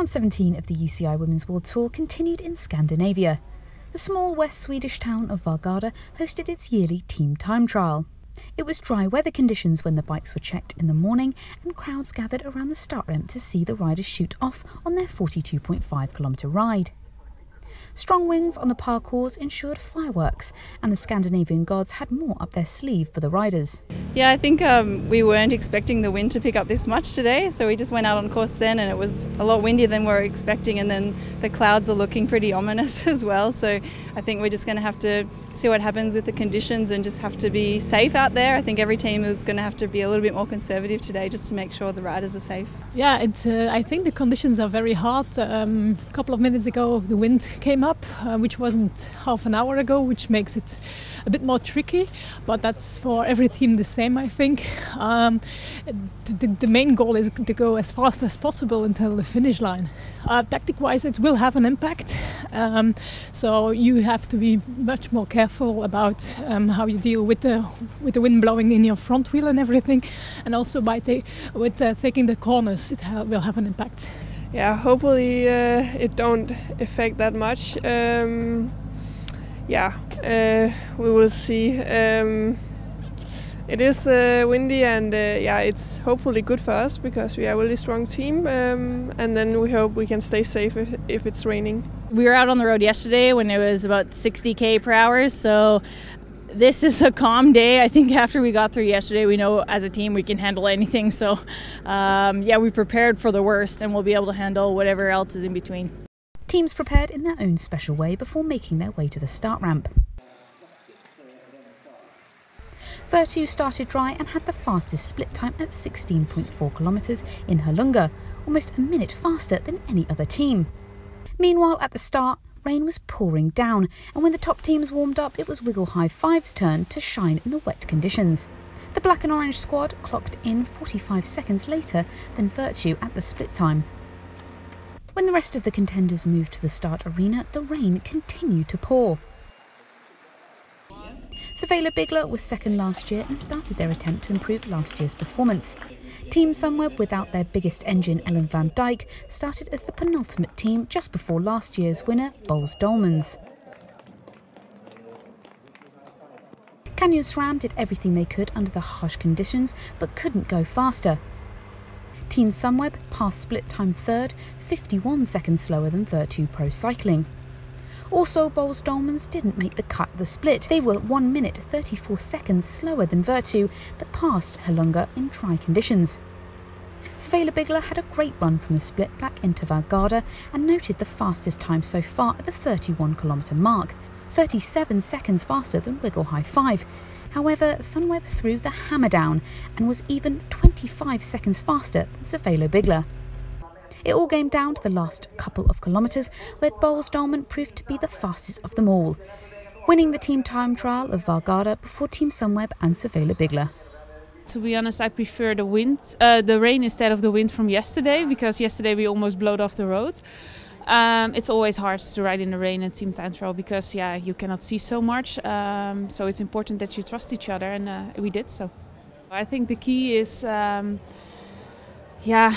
Round 17 of the UCI Women's World Tour continued in Scandinavia. The small west Swedish town of Vårgårda hosted its yearly team time trial. It was dry weather conditions when the bikes were checked in the morning, and crowds gathered around the start ramp to see the riders shoot off on their 42.5-kilometre ride. Strong winds on the parcours ensured fireworks, and the Scandinavian gods had more up their sleeve for the riders. Yeah, I think we weren't expecting the wind to pick up this much today, so we just went out on course then, and it was a lot windier than we were expecting, and then the clouds are looking pretty ominous as well, so I think we're just going to have to see what happens with the conditions and just have to be safe out there. I think every team is going to have to be a little bit more conservative today just to make sure the riders are safe. Yeah, I think the conditions are very hard. A couple of minutes ago the wind came up, which wasn't half an hour ago, which makes it a bit more tricky, but that's for every team the same, I think. The main goal is to go as fast as possible until the finish line. Tactic-wise, it will have an impact, so you have to be much more careful about how you deal with the wind blowing in your front wheel and everything, and also by taking the corners, it will have an impact. Yeah, hopefully it don't affect that much. We will see. It is windy, and yeah, it's hopefully good for us because we are a really strong team, and then we hope we can stay safe if it's raining. We were out on the road yesterday when it was about 60 per hour, so this is a calm day. I think after we got through yesterday, we know as a team we can handle anything, so yeah, we prepared for the worst and we'll be able to handle whatever else is in between. Teams prepared in their own special way before making their way to the start ramp. WorldTour started dry and had the fastest split time at 16.4 kilometres in Herlunga, almost a minute faster than any other team. Meanwhile, at the start, rain was pouring down, and when the top teams warmed up, it was Wiggle High Five's turn to shine in the wet conditions. The black and orange squad clocked in 45 seconds later than WorldTour at the split time. When the rest of the contenders moved to the start arena, the rain continued to pour. UCIWWT was second last year and started their attempt to improve last year's performance. Team Sunweb, without their biggest engine Ellen van Dijk, started as the penultimate team just before last year's winner Boels Dolmans. Canyon SRAM did everything they could under the harsh conditions but couldn't go faster. Team Sunweb passed split time third, 51 seconds slower than WorldTour Pro Cycling. Also, Boels Dolmans didn't make the cut of the split. They were 1 minute 34 seconds slower than WorldTour that passed Herlunga in dry conditions. UCIWWT had a great run from the split back into Vårgårda and noted the fastest time so far at the 31-kilometre mark, 37 seconds faster than Wiggle High Five. However, Sunweb threw the hammer down and was even 25 seconds faster than UCIWWT. It all came down to the last couple of kilometres, where Boels Dolmans proved to be the fastest of them all, winning the team time trial of Vårgårda before Team Sunweb and UCIWWT. To be honest, I prefer the rain instead of the wind from yesterday, because yesterday we almost blowed off the road. It's always hard to ride in the rain and team time trial because you cannot see so much. So it's important that you trust each other, and we did so. I think the key is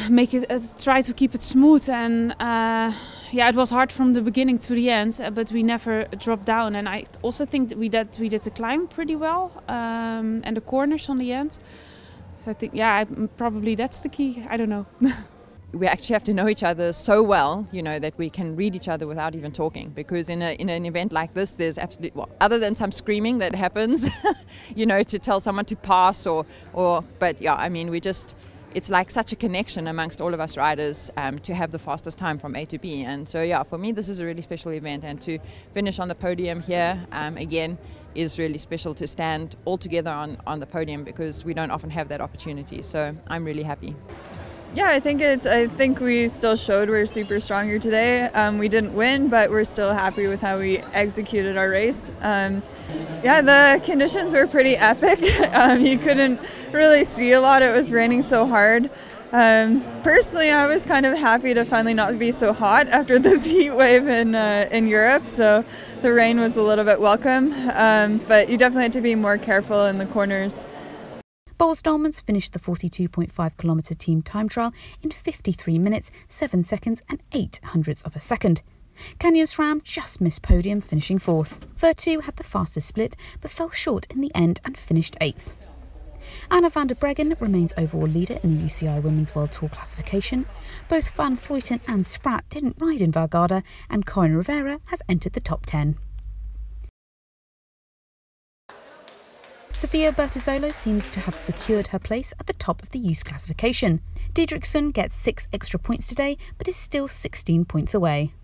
make it try to keep it smooth, and it was hard from the beginning to the end, but we never dropped down. And I also think that we did the climb pretty well, and the corners on the end. So I think probably that's the key. I don't know. We actually have to know each other so well, that we can read each other without even talking. Because in an event like this, there's absolutely, other than some screaming that happens, to tell someone to pass but yeah, I mean, it's like such a connection amongst all of us riders to have the fastest time from A to B. And so, yeah, for me, this is a really special event. And to finish on the podium here, again, is really special to stand all together on the podium because we don't often have that opportunity. So I'm really happy. Yeah, I think we still showed we're super strong here today. We didn't win, but we're still happy with how we executed our race. The conditions were pretty epic. You couldn't really see a lot. It was raining so hard. Personally, I was kind of happy to finally not be so hot after this heat wave in Europe. So the rain was a little bit welcome, but you definitely had to be more careful in the corners. Boels-Dolmans finished the 42.5 kilometre team time trial in 53 minutes, 7 seconds and 0.08 of a second. Canyon SRAM just missed podium, finishing 4th. WorldTour had the fastest split, but fell short in the end and finished 8th. Anna van der Breggen remains overall leader in the UCI Women's World Tour classification. Both Van Vleuten and Spratt didn't ride in Vårgårda, and Corinne Rivera has entered the top 10. Sofia Bertizzolo seems to have secured her place at the top of the youth classification. Didrikson gets 6 extra points today, but is still 16 points away.